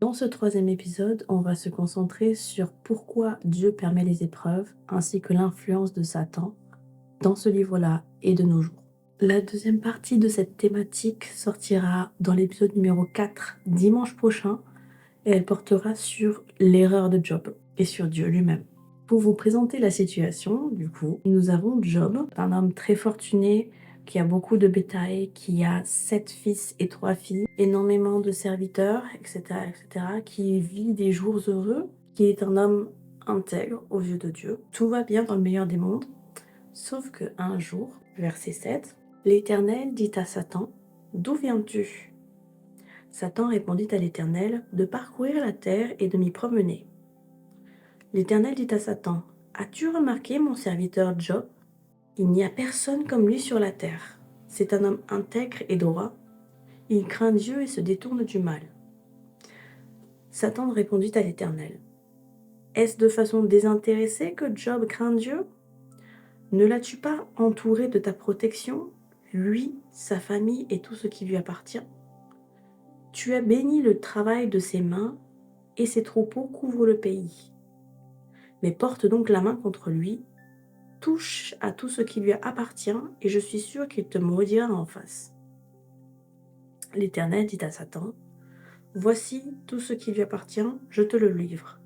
Dans ce troisième épisode, on va se concentrer sur pourquoi Dieu permet les épreuves ainsi que l'influence de Satan dans ce livre-là et de nos jours. La deuxième partie de cette thématique sortira dans l'épisode numéro 4 dimanche prochain et elle portera sur l'erreur de Job et sur Dieu lui-même. Pour vous présenter la situation, du coup, nous avons Job, un homme très fortuné qui a beaucoup de bétail, qui a 7 fils et 3 filles, énormément de serviteurs, etc., etc., qui vit des jours heureux, qui est un homme intègre aux yeux de Dieu. Tout va bien dans le meilleur des mondes, sauf que un jour, verset 7, l'Éternel dit à Satan, « D'où viens-tu » Satan répondit à l'Éternel, « De parcourir la terre et de m'y promener. » L'Éternel dit à Satan, « As-tu remarqué mon serviteur Job? Il n'y a personne comme lui sur la terre. C'est un homme intègre et droit. Il craint Dieu et se détourne du mal. » Satan répondit à l'Éternel, « Est-ce de façon désintéressée que Job craint Dieu? Ne l'as-tu pas entouré de ta protection, lui, sa famille et tout ce qui lui appartient? Tu as béni le travail de ses mains, et ses troupeaux couvrent le pays. Mais porte donc la main contre lui, touche à tout ce qui lui appartient, et je suis sûr qu'il te maudira en face. » L'Éternel dit à Satan, « Voici tout ce qui lui appartient, je te le livre.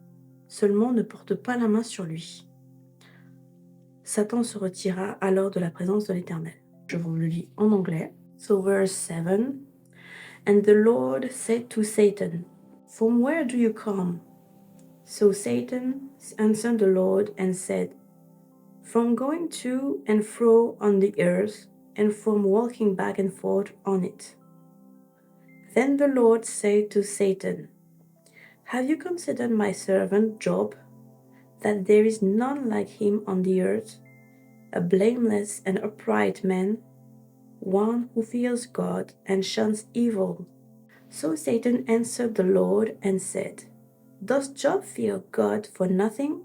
Seulement ne porte pas la main sur lui. » Satan se retira alors de la présence de l'Éternel. Je vous le lis en anglais. So verse 7. And the Lord said to Satan, From where do you come? So Satan answered the Lord and said, From going to and fro on the earth, and from walking back and forth on it. Then the Lord said to Satan, Have you considered my servant Job, that there is none like him on the earth, a blameless and upright man, one who fears God and shuns evil? So Satan answered the Lord and said, Does Job fear God for nothing?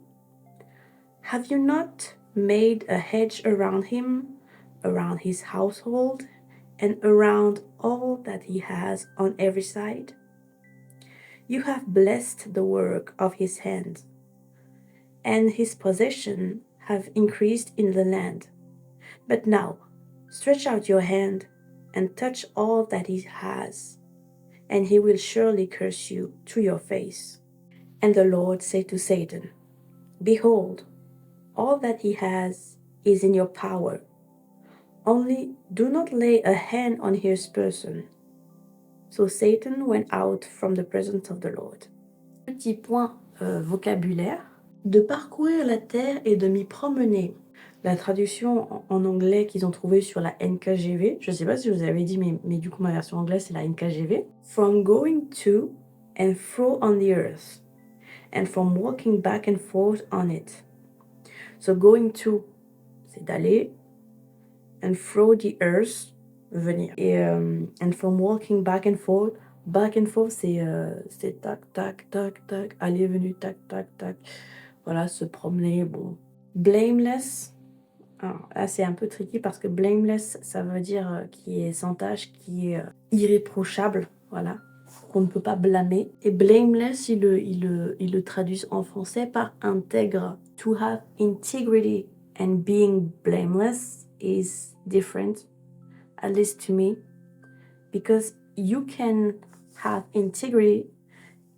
Have you not made a hedge around him, around his household, and around all that he has on every side? You have blessed the work of his hand, and his possession have increased in the land. But now stretch out your hand and touch all that he has, and he will surely curse you to your face. And the Lord said to Satan, Behold, all that he has is in your power. Only do not lay a hand on his person. So Satan went out from the presence of the Lord. Petit point vocabulaire. De parcourir la terre et de m'y promener. La traduction en anglais qu'ils ont trouvée sur la NKJV, je ne sais pas si je vous avais dit, mais du coup ma version anglaise c'est la NKJV. From going to and fro on the earth, and from walking back and forth on it. So going to, c'est d'aller, and fro the earth, venir. Et and from walking back and forth c'est tac, tac, tac, tac, aller, venu, tac, tac, tac. Voilà, se promener, bon. Blameless, alors, là c'est un peu tricky parce que blameless, ça veut dire qui est sans tâche, qui est irréprochable, voilà, qu'on ne peut pas blâmer. Et blameless, ils le traduisent en français par intègre. To have integrity and being blameless is different, at least to me, because you can have integrity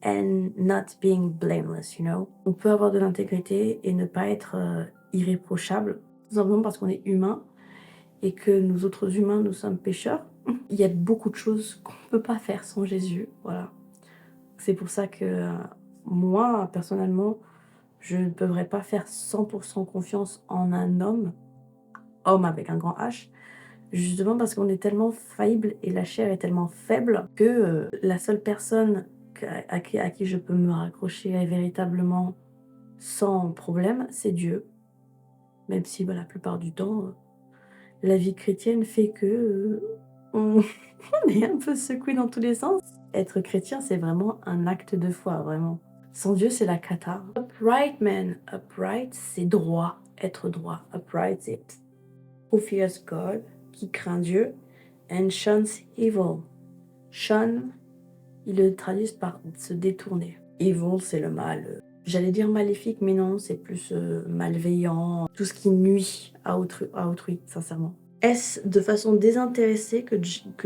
and not being blameless, you know. On peut avoir de l'intégrité et ne pas être irréprochable, tout simplement parce qu'on est humain et que nous autres humains, nous sommes pécheurs. Il y a beaucoup de choses qu'on ne peut pas faire sans Jésus, voilà. C'est pour ça que moi, personnellement, je ne pourrais pas faire 100% confiance en un homme avec un grand H, justement parce qu'on est tellement faillible et la chair est tellement faible que la seule personne à qui je peux me raccrocher véritablement sans problème, c'est Dieu. Même si la plupart du temps, la vie chrétienne fait que on est un peu secoué dans tous les sens. Être chrétien, c'est vraiment un acte de foi, vraiment. Sans Dieu, c'est la cata. Upright man, upright, c'est droit, être droit. Upright, c'est who fears God, qui craint Dieu, and shuns evil. Shun, Ils le traduisent par se détourner. Evil, c'est le mal. J'allais dire maléfique, mais non, c'est plus malveillant. Tout ce qui nuit à autrui, sincèrement. Est-ce de façon désintéressée que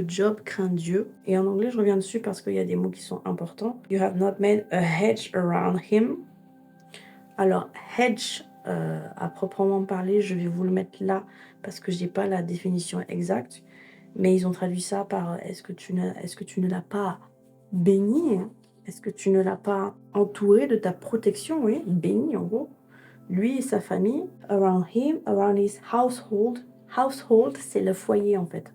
Job craint Dieu? Et en anglais, je reviens dessus parce qu'il y a des mots qui sont importants. You have not made a hedge around him. Alors, hedge, à proprement parler, je vais vous le mettre là parce que je n'ai pas la définition exacte. Mais ils ont traduit ça par est-ce que tu ne l'as pas béni? Est-ce que tu ne l'as pas entouré de ta protection? Oui, béni en gros. Lui et sa famille, around him, around his household. Household, c'est le foyer en fait,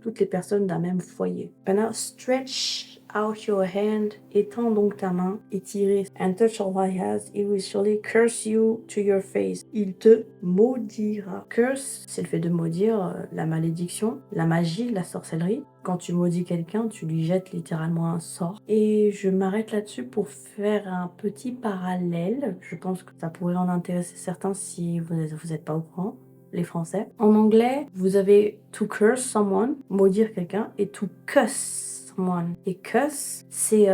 toutes les personnes d'un même foyer. Maintenant, stretch out your hand, étends donc ta main, étirée, and touch all he has, he will surely curse you to your face. Il te maudira. Curse, c'est le fait de maudire, la malédiction, la magie, la sorcellerie. Quand tu maudis quelqu'un, tu lui jettes littéralement un sort. Et je m'arrête là-dessus pour faire un petit parallèle. Je pense que ça pourrait en intéresser certains si vous n'êtes pas au courant. Les Français. En anglais, vous avez to curse someone, maudire quelqu'un, et to cuss someone. Et cuss, c'est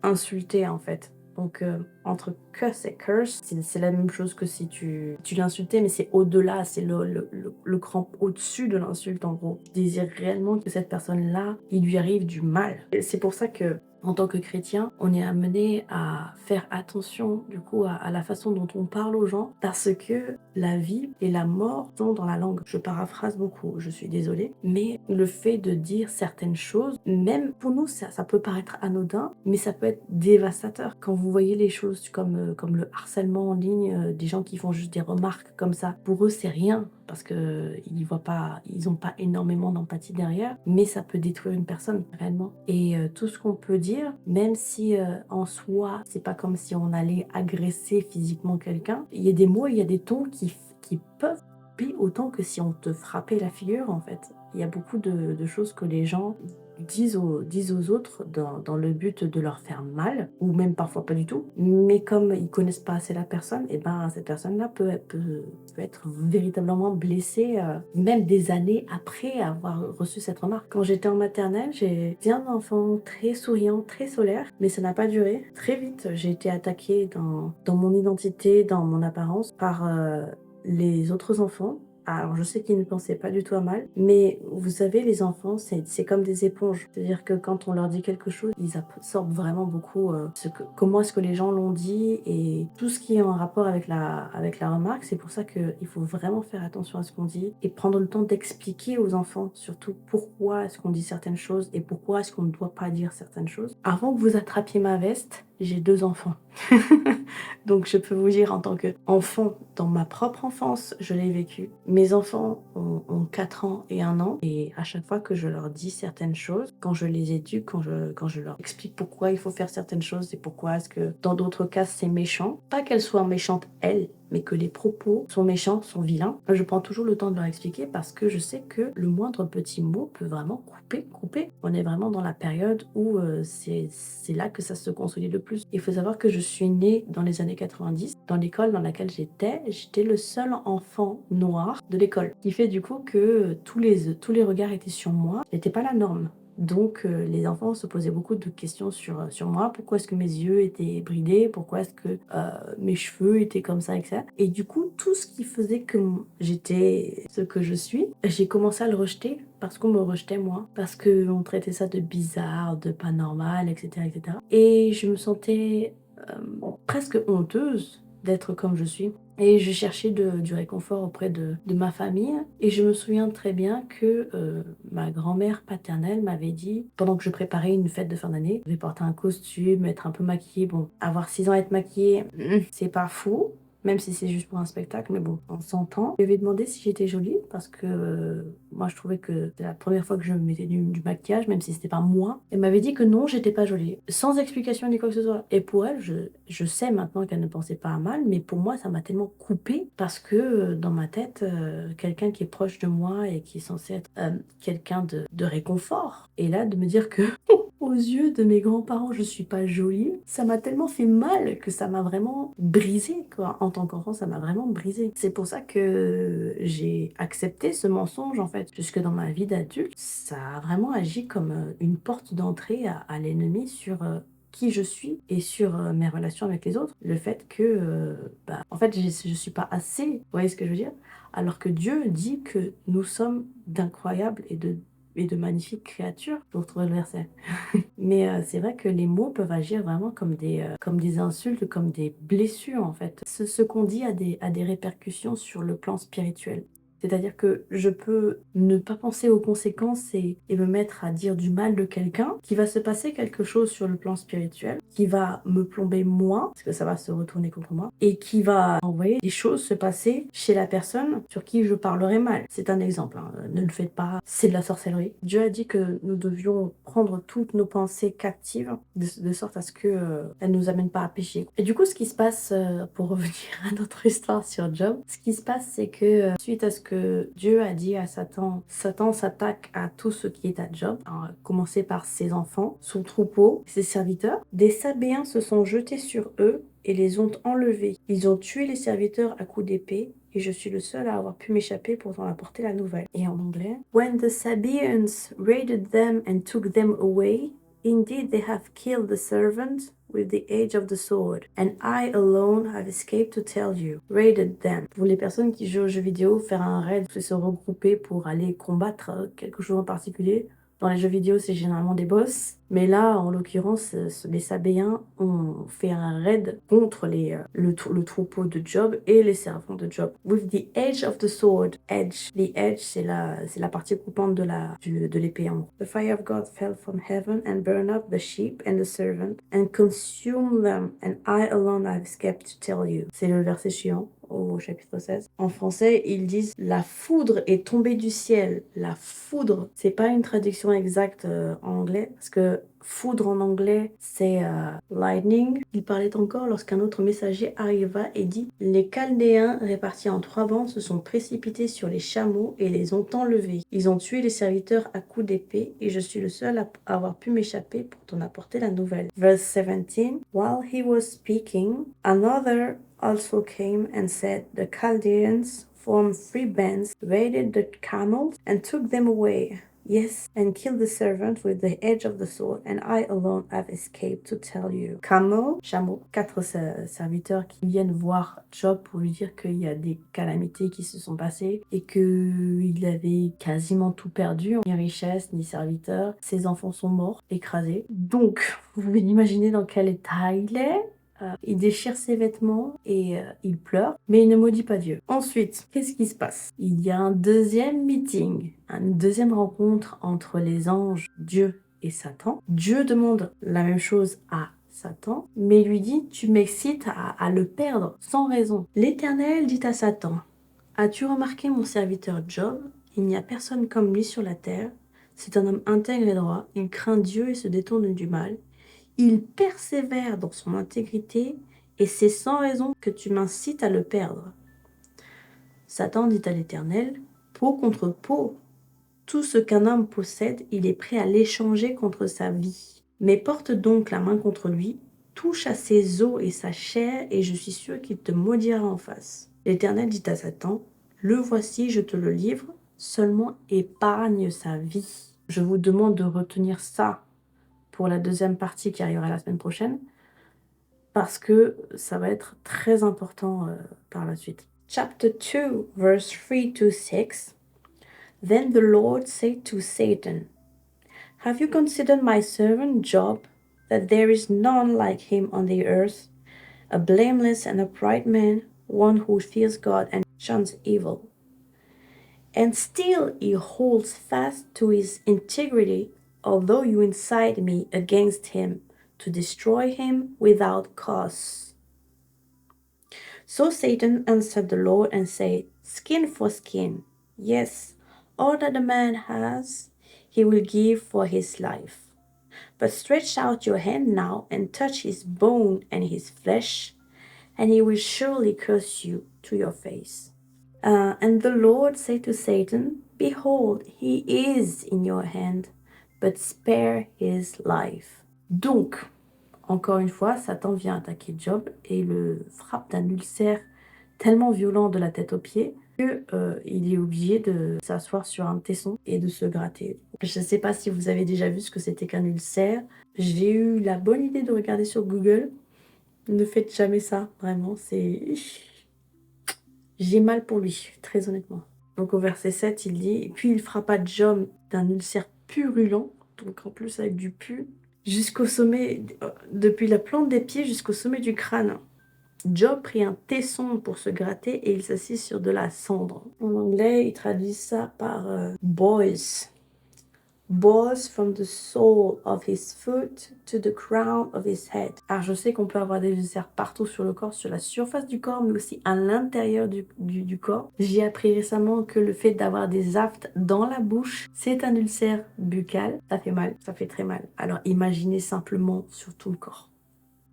insulter en fait. Donc entre cuss et curse, c'est la même chose que si tu l'insultais, mais c'est au-delà, c'est le cran au-dessus de l'insulte en gros. Je désire réellement que cette personne-là, il lui arrive du mal. Et c'est pour ça que en tant que chrétien, on est amené à faire attention du coup à la façon dont on parle aux gens parce que la vie et la mort sont dans la langue. Je paraphrase beaucoup, je suis désolée, mais le fait de dire certaines choses, même pour nous ça peut paraître anodin, mais ça peut être dévastateur. Quand vous voyez les choses comme le harcèlement en ligne, des gens qui font juste des remarques comme ça, pour eux c'est rien parce que ils ont pas énormément d'empathie derrière, mais ça peut détruire une personne réellement. Et tout ce qu'on peut dire, même si en soi c'est pas comme si on allait agresser physiquement quelqu'un, il y a des mots, il y a des tons qui peuvent couper autant que si on te frappait la figure en fait. Il y a beaucoup de choses que les gens disent aux autres dans le but de leur faire mal, ou même parfois pas du tout, mais comme ils connaissent pas assez la personne, et ben cette personne-là peut être véritablement blessée, même des années après avoir reçu cette remarque. Quand j'étais en maternelle, j'étais un enfant très souriant, très solaire, mais ça n'a pas duré. Très vite, j'ai été attaquée dans mon identité, dans mon apparence, par les autres enfants. Alors, je sais qu'ils ne pensaient pas du tout à mal, mais vous savez, les enfants, c'est comme des éponges. C'est-à-dire que quand on leur dit quelque chose, ils absorbent vraiment beaucoup comment est-ce que les gens l'ont dit et tout ce qui est en rapport avec la remarque. C'est pour ça qu'il faut vraiment faire attention à ce qu'on dit et prendre le temps d'expliquer aux enfants, surtout pourquoi est-ce qu'on dit certaines choses et pourquoi est-ce qu'on ne doit pas dire certaines choses. Avant que vous attrapiez ma veste, j'ai 2 enfants. Donc je peux vous dire en tant qu'enfant, dans ma propre enfance, je l'ai vécu. Mes enfants ont 4 ans et 1 an et à chaque fois que je leur dis certaines choses, quand je les éduque, quand je leur explique pourquoi il faut faire certaines choses et pourquoi est-ce que dans d'autres cas c'est méchant, pas qu'elles soient méchantes elles, mais que les propos sont méchants, sont vilains, je prends toujours le temps de leur expliquer parce que je sais que le moindre petit mot peut vraiment couper. On est vraiment dans la période où c'est là que ça se consolide le plus. Il faut savoir que je suis née dans les années 90. Dans l'école dans laquelle j'étais le seul enfant noir de l'école. Ce qui fait du coup que tous les regards étaient sur moi. Je n'étais pas la norme. Donc les enfants se posaient beaucoup de questions sur moi. Pourquoi est-ce que mes yeux étaient bridés? Pourquoi est-ce que mes cheveux étaient comme ça, etc. Et du coup, tout ce qui faisait que j'étais ce que je suis, j'ai commencé à le rejeter parce qu'on me rejetait moi. Parce qu'on traitait ça de bizarre, de pas normal, etc. etc. Et je me sentais presque honteuse d'être comme je suis. Et je cherchais du réconfort auprès de ma famille. Et je me souviens très bien que ma grand-mère paternelle m'avait dit, pendant que je préparais une fête de fin d'année, je vais porter un costume, être un peu maquillée. Bon, avoir 6 ans et être maquillée, c'est pas fou. Même si c'est juste pour un spectacle, mais bon, on s'entend. Je lui ai demandé si j'étais jolie, parce que moi je trouvais que c'était la première fois que je me mettais du maquillage, même si c'était pas moi. Elle m'avait dit que non, j'étais pas jolie, sans explication ni quoi que ce soit. Et pour elle, je sais maintenant qu'elle ne pensait pas à mal, mais pour moi ça m'a tellement coupée, parce que dans ma tête, quelqu'un qui est proche de moi et qui est censé être quelqu'un de réconfort, et là de me dire que aux yeux de mes grands-parents, je suis pas jolie, ça m'a tellement fait mal que ça m'a vraiment brisée, quoi. En tant qu'enfant, ça m'a vraiment brisée. C'est pour ça que j'ai accepté ce mensonge, en fait, jusque dans ma vie d'adulte. Ça a vraiment agi comme une porte d'entrée à l'ennemi sur qui je suis et sur mes relations avec les autres. Le fait que, en fait, je suis pas assez, vous voyez ce que je veux dire? Alors que Dieu dit que nous sommes d'incroyables et de magnifiques créatures. Je vous retrouve le verset. Mais c'est vrai que les mots peuvent agir vraiment comme des insultes, comme des blessures en fait. Ce qu'on dit a des répercussions sur le plan spirituel. C'est-à-dire que je peux ne pas penser aux conséquences et me mettre à dire du mal de quelqu'un, qui va se passer quelque chose sur le plan spirituel, qui va me plomber moi, parce que ça va se retourner contre moi, et qui va envoyer des choses se passer chez la personne sur qui je parlerai mal. C'est un exemple, hein. Ne le faites pas, c'est de la sorcellerie. Dieu a dit que nous devions prendre toutes nos pensées captives, de sorte à ce que elles nous amènent pas à pécher. Et du coup, ce qui se passe, pour revenir à notre histoire sur Job, ce qui se passe, c'est que suite à ce que Dieu a dit à Satan, Satan s'attaque à tout ce qui est à Job, à commencer par ses enfants, son troupeau, ses serviteurs. Des Sabéens se sont jetés sur eux et les ont enlevés. Ils ont tué les serviteurs à coups d'épée, et je suis le seul à avoir pu m'échapper pour en apporter la nouvelle. Et en anglais, When the Sabaeans raided them and took them away, indeed they have killed the servant with the edge of the sword, and I alone have escaped to tell you. Raided them. Pour les personnes qui jouent aux jeux vidéo, faire un raid, c'est se regrouper pour aller combattre quelque chose en particulier. Dans les jeux vidéo, c'est généralement des boss. Mais là, en l'occurrence, les Sabéens ont fait un raid contre le troupeau de Job et les servants de Job. With the edge of the sword. Edge. The edge, c'est la partie coupante de l'épée. The fire of God fell from heaven and burned up the sheep and the servant and consumed them, and I alone have escaped to tell you. C'est le verset suivant, au chapitre 16. En français, ils disent la foudre est tombée du ciel. La foudre, c'est pas une traduction exacte en anglais, parce que foudre en anglais, c'est lightning. Il parlait encore lorsqu'un autre messager arriva et dit les Chaldéens répartis en 3 bandes se sont précipités sur les chameaux et les ont enlevés. Ils ont tué les serviteurs à coups d'épée et je suis le seul à avoir pu m'échapper pour t'en apporter la nouvelle. Verse 17. While he was speaking, another also came and said, the Chaldeans formed 3 bands, raided the camels, and took them away. Yes, and killed the servant with the edge of the sword, and I alone have escaped to tell you. Camel, chameau, 4 serviteurs qui viennent voir Job pour lui dire qu'il y a des calamités qui se sont passées et qu'il avait quasiment tout perdu, ni richesse, ni serviteurs. Ses enfants sont morts, écrasés. Donc, vous pouvez imaginer dans quel état il est. Il déchire ses vêtements et il pleure, mais il ne maudit pas Dieu. Ensuite, qu'est-ce qui se passe? Il y a un deuxième meeting, une deuxième rencontre entre les anges, Dieu et Satan. Dieu demande la même chose à Satan, mais lui dit, tu m'excites à le perdre sans raison. L'Éternel dit à Satan, as-tu remarqué mon serviteur Job? Il n'y a personne comme lui sur la terre. C'est un homme intègre et droit, il craint Dieu et se détourne du mal. Il persévère dans son intégrité et c'est sans raison que tu m'incites à le perdre. Satan dit à l'Éternel, peau contre peau, tout ce qu'un homme possède, il est prêt à l'échanger contre sa vie. Mais porte donc la main contre lui, touche à ses os et sa chair et je suis sûr qu'il te maudira en face. L'Éternel dit à Satan, le voici, je te le livre, seulement épargne sa vie. Je vous demande de retenir ça pour la deuxième partie qui arrivera la semaine prochaine, parce que ça va être très important par la suite. Chapter 2, verse 3 to 6. Then the Lord said to Satan, have you considered my servant Job, that there is none like him on the earth, a blameless and upright man, one who fears God and shuns evil? And still he holds fast to his integrity, although you incite me against him to destroy him without cause. So Satan answered the Lord and said, skin for skin. Yes, all that a man has, he will give for his life. But stretch out your hand now and touch his bone and his flesh, and he will surely curse you to your face. And the Lord said to Satan, behold, he is in your hand, but spare his life. Donc, encore une fois, Satan vient attaquer Job et le frappe d'un ulcère tellement violent de la tête aux pieds que il est obligé de s'asseoir sur un tesson et de se gratter. Je ne sais pas si vous avez déjà vu ce que c'était qu'un ulcère. J'ai eu la bonne idée de regarder sur Google. Ne faites jamais ça, vraiment, c'est... J'ai mal pour lui, très honnêtement. Donc au verset 7, il dit « Puis il frappa Job d'un ulcère purulent, donc en plus avec du pu, jusqu'au sommet, depuis la plante des pieds jusqu'au sommet du crâne. Job prit un tesson pour se gratter et il s'assit sur de la cendre. » En anglais, ils traduisent ça par boils. Boils from the sole of his foot to the crown of his head. Alors je sais qu'on peut avoir des ulcères partout sur le corps, sur la surface du corps, mais aussi à l'intérieur du corps. J'ai appris récemment que le fait d'avoir des aftes dans la bouche, c'est un ulcère buccal. Ça fait mal, ça fait très mal. Alors imaginez simplement sur tout le corps.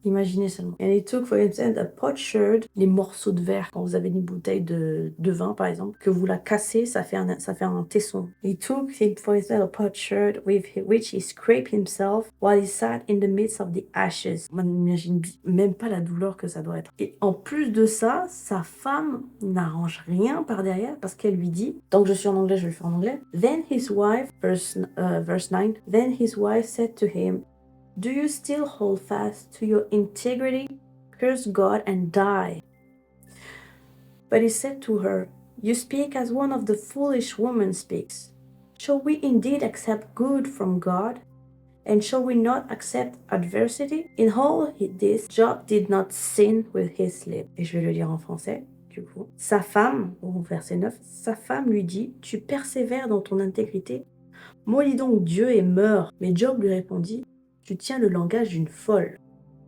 Imaginez seulement. And he took for instance a potsherd, les morceaux de verre. Quand vous avez une bouteille de vin par exemple, que vous la cassez, ça fait un tesson. He took for instance a potsherd with which he scraped himself while he sat in the midst of the ashes. On n'imagine même pas la douleur que ça doit être. Et en plus de ça, sa femme n'arrange rien par derrière parce qu'elle lui dit, donc je suis en anglais, je vais le faire en anglais. Then his wife, verse 9, then his wife said to him, "Do you still hold fast to your integrity? Curse God and die." But he said to her, "You speak as one of the foolish women speaks. Shall we indeed accept good from God? And shall we not accept adversity?" In all this, Job did not sin with his lips. Et je vais le lire en français, du coup. Sa femme, au verset 9, sa femme lui dit, « Tu persévères dans ton intégrité. Maudis donc Dieu et meurs. » Mais Job lui répondit, « Tu tiens le langage d'une folle.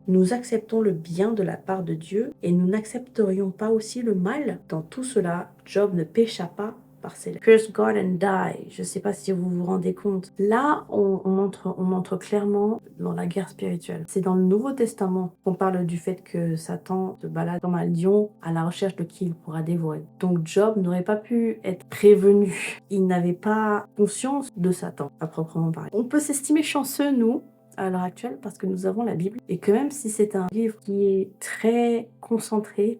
Nous acceptons le bien de la part de Dieu et nous n'accepterions pas aussi le mal. Dans tout cela, Job ne pécha pas par ses lèvres. Curse God and die. Je ne sais pas si vous vous rendez compte. Là, on montre clairement dans la guerre spirituelle. C'est dans le Nouveau Testament qu'on parle du fait que Satan se balade comme un lion à la recherche de qui il pourra dévorer. Donc Job n'aurait pas pu être prévenu. Il n'avait pas conscience de Satan, à proprement parler. On peut s'estimer chanceux, nous, à l'heure actuelle, parce que nous avons la Bible, et que même si c'est un livre qui est très concentré,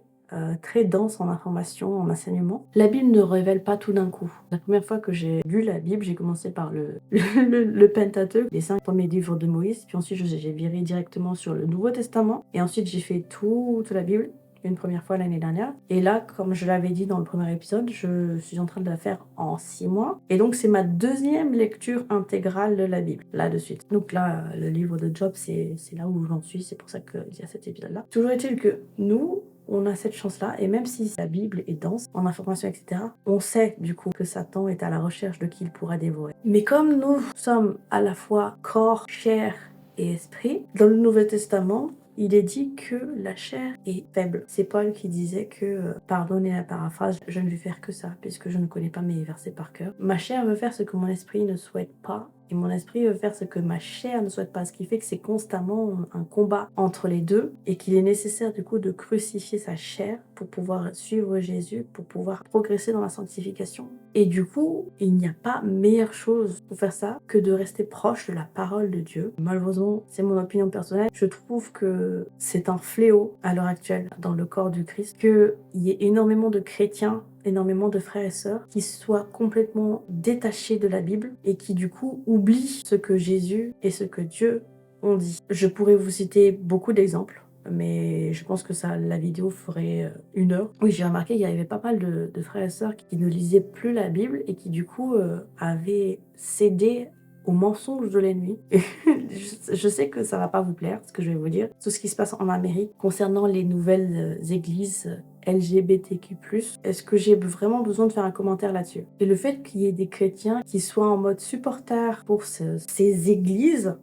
très dense en informations, en enseignements, la Bible ne révèle pas tout d'un coup. La première fois que j'ai lu la Bible, j'ai commencé par le Pentateuque, les 5 premiers livres de Moïse, puis ensuite j'ai viré directement sur le Nouveau Testament, et ensuite j'ai fait toute la Bible, une première fois l'année dernière. Et là, comme je l'avais dit dans le premier épisode, je suis en train de la faire en 6 mois. Et donc, c'est ma deuxième lecture intégrale de la Bible, là de suite. Donc là, le livre de Job, c'est là où j'en suis. C'est pour ça qu'il y a cet épisode-là. Toujours est-il que nous, on a cette chance-là, et même si la Bible est dense en informations, etc., on sait du coup que Satan est à la recherche de qui il pourra dévorer. Mais comme nous sommes à la fois corps, chair et esprit, dans le Nouveau Testament, il est dit que la chair est faible. C'est Paul qui disait que, pardonnez la paraphrase, je ne vais faire que ça, puisque je ne connais pas mes versets par cœur. Ma chair veut faire ce que mon esprit ne souhaite pas, et mon esprit veut faire ce que ma chair ne souhaite pas, ce qui fait que c'est constamment un combat entre les deux, et qu'il est nécessaire du coup de crucifier sa chair pour pouvoir suivre Jésus, pour pouvoir progresser dans la sanctification. Et du coup, il n'y a pas meilleure chose pour faire ça que de rester proche de la parole de Dieu. Malheureusement, c'est mon opinion personnelle, je trouve que c'est un fléau à l'heure actuelle dans le corps du Christ, qu'il y ait énormément de chrétiens, énormément de frères et sœurs qui soient complètement détachés de la Bible et qui du coup oublient ce que Jésus et ce que Dieu ont dit. Je pourrais vous citer beaucoup d'exemples, mais je pense que ça, la vidéo ferait 1 heure. Oui, j'ai remarqué qu'il y avait pas mal de frères et sœurs qui ne lisaient plus la Bible et qui du coup avaient cédé aux mensonges de l'ennemi. Je sais que ça va pas vous plaire, ce que je vais vous dire. Tout ce qui se passe en Amérique concernant les nouvelles églises LGBTQ+, est-ce que j'ai vraiment besoin de faire un commentaire là-dessus? Et le fait qu'il y ait des chrétiens qui soient en mode supporter pour ces églises,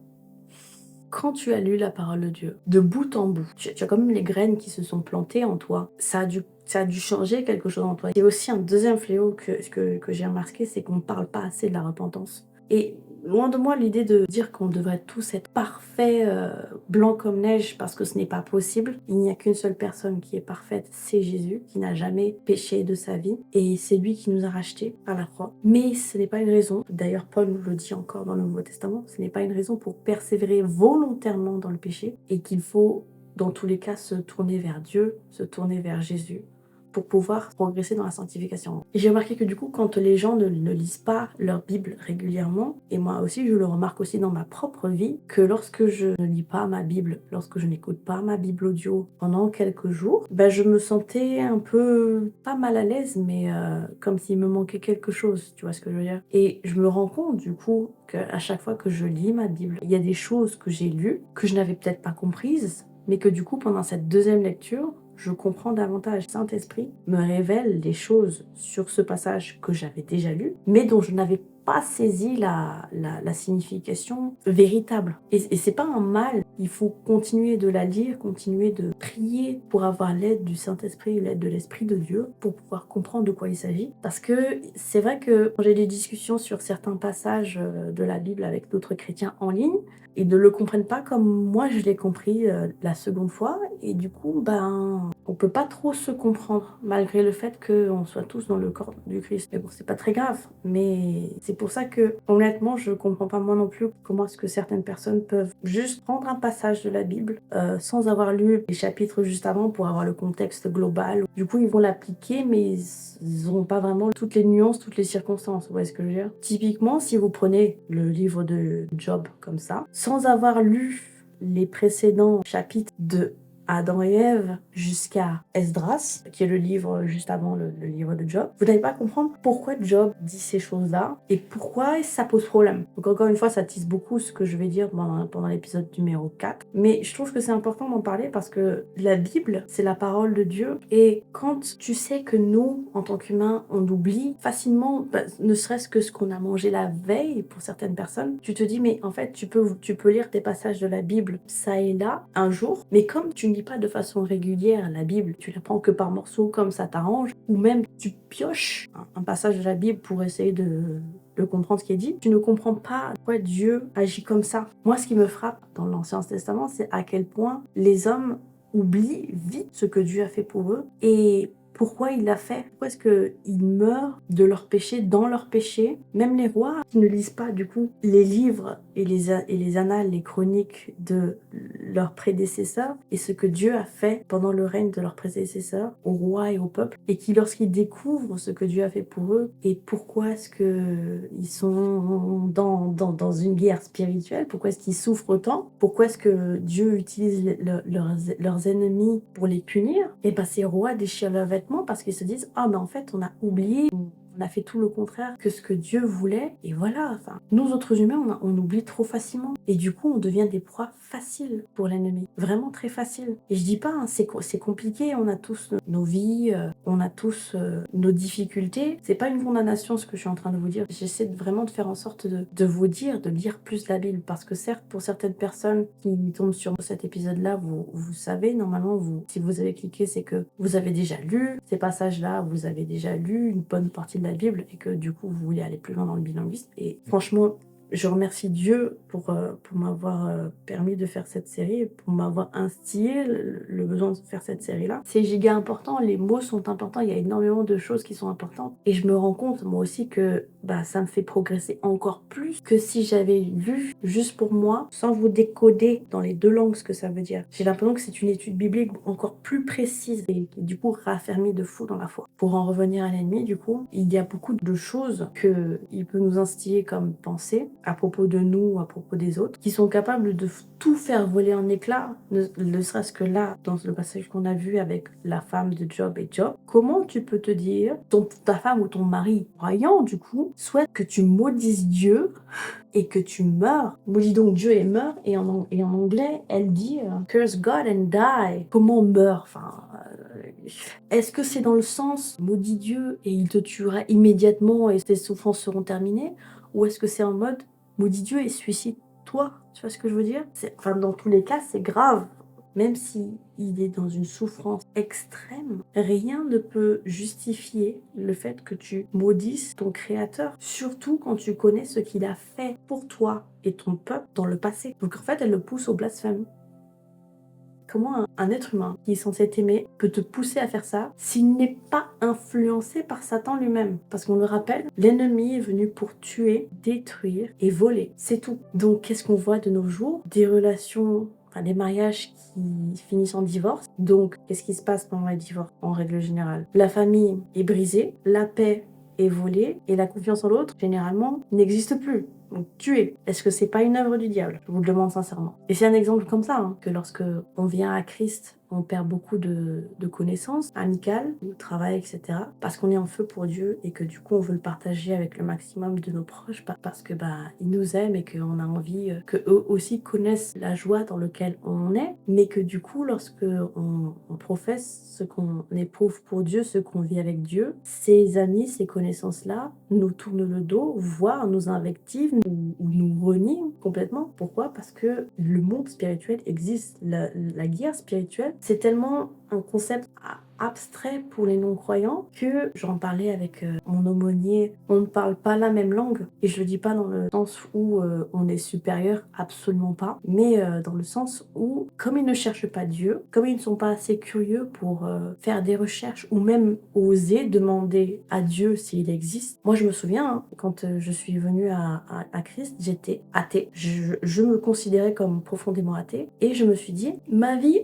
quand tu as lu la parole de Dieu, de bout en bout, tu as quand même les graines qui se sont plantées en toi. Ça a dû changer quelque chose en toi. Et aussi un deuxième fléau que j'ai remarqué, c'est qu'on ne parle pas assez de la repentance. Et loin de moi l'idée de dire qu'on devrait tous être parfaits, blancs comme neige, parce que ce n'est pas possible. Il n'y a qu'une seule personne qui est parfaite, c'est Jésus, qui n'a jamais péché de sa vie, et c'est lui qui nous a rachetés à la croix. Mais ce n'est pas une raison, d'ailleurs Paul nous le dit encore dans le Nouveau Testament, ce n'est pas une raison pour persévérer volontairement dans le péché, et qu'il faut dans tous les cas se tourner vers Dieu, se tourner vers Jésus, pour pouvoir progresser dans la sanctification. Et j'ai remarqué que du coup, quand les gens ne lisent pas leur Bible régulièrement, et moi aussi je le remarque aussi dans ma propre vie, que lorsque je ne lis pas ma Bible, lorsque je n'écoute pas ma Bible audio pendant quelques jours, je me sentais un peu, pas mal à l'aise, mais comme s'il me manquait quelque chose, tu vois ce que je veux dire. Et je me rends compte du coup qu'à chaque fois que je lis ma Bible, il y a des choses que j'ai lues, que je n'avais peut-être pas comprises, mais que du coup pendant cette deuxième lecture, je comprends davantage. Saint-Esprit me révèle des choses sur ce passage que j'avais déjà lu, mais dont je n'avais pas saisi la signification véritable. Et c'est pas un mal. Il faut continuer de la lire, continuer de prier pour avoir l'aide du Saint-Esprit, l'aide de l'Esprit de Dieu, pour pouvoir comprendre de quoi il s'agit. Parce que c'est vrai que quand j'ai des discussions sur certains passages de la Bible avec d'autres chrétiens en ligne, ils ne le comprennent pas comme moi je l'ai compris la seconde fois, et du coup on peut pas trop se comprendre malgré le fait qu'on soit tous dans le corps du Christ. Mais bon, c'est pas très grave, mais c'est pour ça que honnêtement je comprends pas moi non plus comment est-ce que certaines personnes peuvent juste prendre un passage de la Bible sans avoir lu les chapitres juste avant pour avoir le contexte global. Du coup ils vont l'appliquer, mais ils n'auront pas vraiment toutes les nuances, toutes les circonstances, vous voyez ce que je veux dire. Typiquement, si vous prenez le livre de Job comme ça, sans avoir lu les précédents chapitres de Adam et Ève jusqu'à Esdras, qui est le livre juste avant le livre de Job, vous n'allez pas comprendre pourquoi Job dit ces choses-là et pourquoi ça pose problème. Donc encore une fois, ça tisse beaucoup ce que je vais dire pendant l'épisode numéro 4. Mais je trouve que c'est important d'en parler parce que la Bible, c'est la parole de Dieu. Et quand tu sais que nous, en tant qu'humains, on oublie facilement, ne serait-ce que ce qu'on a mangé la veille pour certaines personnes, tu te dis, mais en fait, tu peux lire des passages de la Bible ça et là, un jour, mais comme tu ne lis pas de façon régulière la Bible, tu la prends que par morceaux comme ça t'arrange, ou même tu pioches un passage de la Bible pour essayer de comprendre ce qui est dit, tu ne comprends pas pourquoi Dieu agit comme ça. Moi, ce qui me frappe dans l'Ancien Testament, c'est à quel point les hommes oublient vite ce que Dieu a fait pour eux et pourquoi il l'a fait. Pourquoi est-ce qu'ils meurent de leur péché, dans leur péché. Même les rois qui ne lisent pas du coup les livres et les annales, les chroniques de leurs prédécesseurs et ce que Dieu a fait pendant le règne de leurs prédécesseurs, aux rois et au peuple, et qui lorsqu'ils découvrent ce que Dieu a fait pour eux et pourquoi est-ce qu'ils sont dans une guerre spirituelle, pourquoi est-ce qu'ils souffrent autant, pourquoi est-ce que Dieu utilise leurs ennemis pour les punir, et ces rois déchirent leurs vêtements parce qu'ils se disent ah mais en fait on a oublié, on a fait tout le contraire que ce que Dieu voulait, et voilà, nous autres humains, on oublie trop facilement, et du coup on devient des proies faciles pour l'ennemi, vraiment très faciles. Et je dis pas, c'est compliqué, on a tous nos vies, on a tous nos difficultés, c'est pas une condamnation ce que je suis en train de vous dire, j'essaie vraiment de faire en sorte de vous dire, de lire plus la Bible, parce que certes, pour certaines personnes qui tombent sur cet épisode-là, vous savez, normalement, si vous avez cliqué, c'est que vous avez déjà lu ces passages-là, vous avez déjà lu une bonne partie de la Bible et que du coup vous voulez aller plus loin dans le bilinguisme. Et franchement, je remercie Dieu pour m'avoir permis de faire cette série, pour m'avoir instillé le besoin de faire cette série-là. C'est giga important, les mots sont importants, il y a énormément de choses qui sont importantes. Et je me rends compte, moi aussi, que ça me fait progresser encore plus que si j'avais lu juste pour moi, sans vous décoder dans les deux langues ce que ça veut dire. J'ai l'impression que c'est une étude biblique encore plus précise et du coup raffermie de fou dans la foi. Pour en revenir à l'ennemi, du coup, il y a beaucoup de choses qu'il peut nous instiller comme pensée à propos de nous, à propos des autres, qui sont capables de tout faire voler en éclats, ne serait-ce que là, dans le passage qu'on a vu avec la femme de Job et Job. Comment tu peux te dire, ta femme ou ton mari, croyant du coup, souhaite que tu maudisses Dieu et que tu meurs. Maudis donc Dieu et meurs. Et en anglais, elle dit curse God and die. Comment on meurt? Est-ce que c'est dans le sens maudis Dieu et il te tuera immédiatement et tes souffrances seront terminées? Ou est-ce que c'est en mode maudis Dieu et suicide-toi? Tu vois ce que je veux dire? Dans tous les cas, c'est grave. même si il est dans une souffrance extrême, rien ne peut justifier le fait que tu maudisses ton créateur, surtout quand tu connais ce qu'il a fait pour toi et ton peuple dans le passé. Donc en fait, elle le pousse au blasphème. Comment un être humain qui est censé t'aimer peut te pousser à faire ça s'il n'est pas influencé par Satan lui-même? Parce qu'on le rappelle, l'ennemi est venu pour tuer, détruire et voler. C'est tout. Donc qu'est-ce qu'on voit de nos jours? Des relations, enfin des mariages qui finissent en divorce. Donc qu'est-ce qui se passe pendant les divorces en règle générale? La famille est brisée, la paix est volée et la confiance en l'autre, généralement, n'existe plus. Donc tuer, est-ce que c'est pas une œuvre du diable? Je vous le demande sincèrement. Et c'est un exemple comme ça, hein, que lorsque on vient à Christ, on perd beaucoup de connaissances amicales, au travail, etc. Parce qu'on est en feu pour Dieu et que du coup on veut le partager avec le maximum de nos proches parce que ils nous aiment et qu'on a envie que eux aussi connaissent la joie dans laquelle on est, mais que du coup lorsque on professe ce qu'on éprouve pour Dieu, ce qu'on vit avec Dieu, ces amis, ces connaissances-là nous tournent le dos, voire nous invectivent ou nous renient complètement. Pourquoi? Parce que le monde spirituel existe. La guerre spirituelle, c'est tellement un concept abstrait pour les non-croyants que j'en parlais avec mon aumônier. On ne parle pas la même langue et je le dis pas dans le sens où on est supérieur, absolument pas, mais dans le sens où comme ils ne cherchent pas Dieu, comme ils ne sont pas assez curieux pour faire des recherches ou même oser demander à Dieu s'il existe. Moi je me souviens hein, quand je suis venue à Christ, j'étais athée. Je me considérais comme profondément athée et je me suis dit ma vie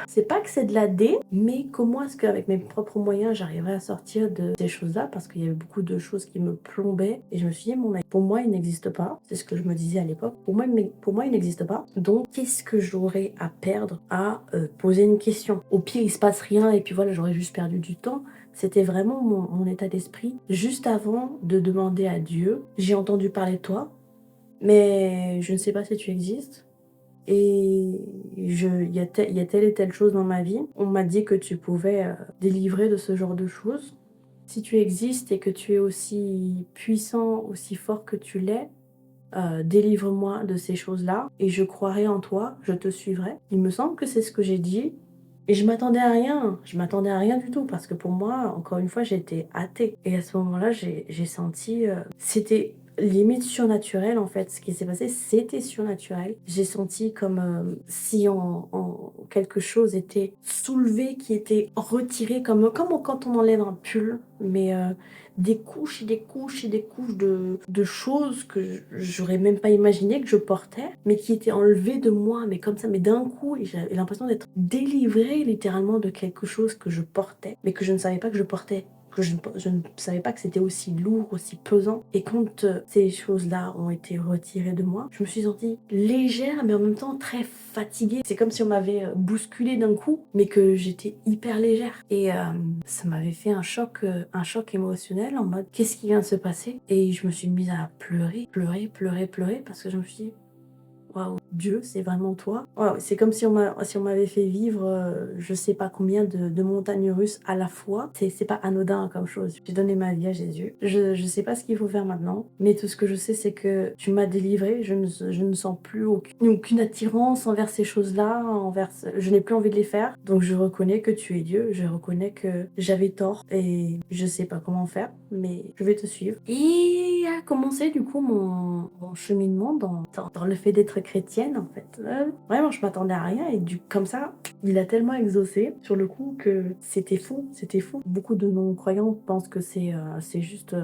c'est pas que c'est de la D, mais comment est-ce qu'avec mes propres moyens, j'arriverais à sortir de ces choses-là parce qu'il y avait beaucoup de choses qui me plombaient. Et je me suis dit, bon, pour moi, il n'existe pas. C'est ce que je me disais à l'époque. Pour moi, il n'existe pas. Donc, qu'est-ce que j'aurais à perdre à poser une question? Au pire, il se passe rien et puis voilà, j'aurais juste perdu du temps. C'était vraiment mon état d'esprit. Juste avant de demander à Dieu, j'ai entendu parler de toi, mais je ne sais pas si tu existes. Et il y a telle et telle chose dans ma vie. On m'a dit que tu pouvais délivrer de ce genre de choses. Si tu existes et que tu es aussi puissant, aussi fort que tu l'es, délivre-moi de ces choses-là et je croirai en toi, je te suivrai. Il me semble que c'est ce que j'ai dit. Et je m'attendais à rien. Je m'attendais à rien du tout parce que pour moi, encore une fois, j'étais athée. Et à ce moment-là, j'ai senti... c'était limite surnaturel en fait. Ce qui s'est passé, c'était surnaturel. J'ai senti comme si quelque chose était soulevé, qui était retiré, comme quand on enlève un pull, mais des couches et des couches et des couches de choses que j'aurais même pas imaginé que je portais, mais qui étaient enlevées de moi, mais comme ça, mais d'un coup, et j'avais l'impression d'être délivrée littéralement de quelque chose que je portais, mais que je ne savais pas que je portais. Que je ne savais pas que c'était aussi lourd, aussi pesant. Et quand ces choses-là ont été retirées de moi, je me suis sentie légère, mais en même temps très fatiguée. C'est comme si on m'avait bousculée d'un coup, mais que j'étais hyper légère. Et ça m'avait fait un choc émotionnel en mode qu'est-ce qui vient de se passer? Et je me suis mise à pleurer, pleurer, parce que je me suis dit waouh, Dieu, c'est vraiment toi. Waouh, c'est comme si on m'avait fait vivre je sais pas combien de montagnes russes à la fois. C'est pas anodin comme chose. J'ai donné ma vie à Jésus. Je sais pas ce qu'il faut faire maintenant, mais tout ce que je sais, c'est que tu m'as délivrée. Je ne sens plus aucune attirance envers ces choses-là, je n'ai plus envie de les faire. Donc je reconnais que tu es Dieu. Je reconnais que j'avais tort et je sais pas comment faire, mais je vais te suivre. Et a commencé du coup mon cheminement dans le fait d'être chrétienne en fait. Vraiment, je m'attendais à rien et comme ça, il a tellement exaucé sur le coup que c'était fou, c'était fou. Beaucoup de non-croyants pensent que c'est juste